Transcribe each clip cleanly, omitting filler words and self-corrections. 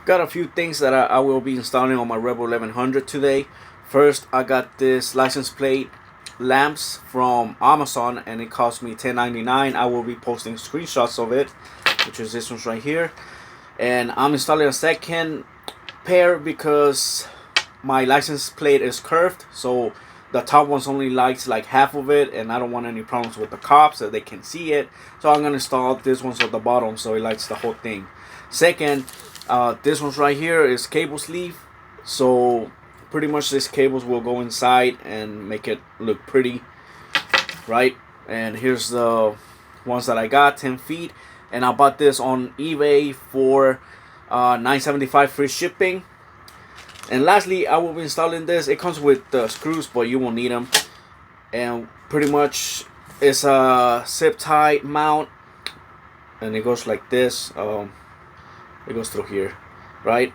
Got a few things that I will be installing on my Rebel 1100 today. First, I got this license plate lamps from Amazon, and it cost me $10.99. I will be posting screenshots of it, which is this one's right here. And I'm installing a second pair because my license plate is curved, so the top one's only lights like half of it, and I don't want any problems with the cops that they can see it. So I'm gonna install this one at the bottom so it lights the whole thing. Second, this one's right here is cable sleeve, so pretty much these cables will go inside and make it look pretty, right? And here's the ones that I got, 10 feet, and I bought this on eBay for $9.75 free shipping. And lastly, I will be installing this. It comes with screws, but you won't need them. And pretty much it's a zip tie mount, and it goes like this. It goes through here, right?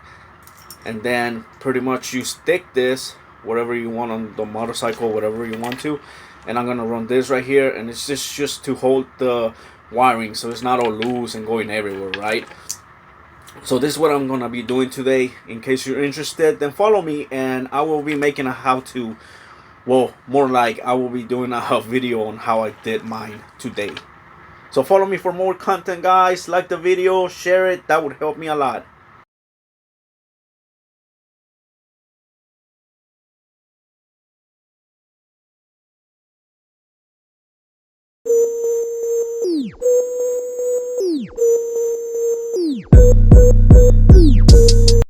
And then pretty much you stick this whatever you want on the motorcycle, whatever you want to. And I'm gonna run this right here, and it's just to hold the wiring so it's not all loose and going everywhere, right? So this is what I'm gonna be doing today. In case you're interested, then follow me, and I will be making a how-to. Well, more like I will be doing a video on how I did mine today. So follow me for more content, guys. Like the video, share it, that would help me a lot.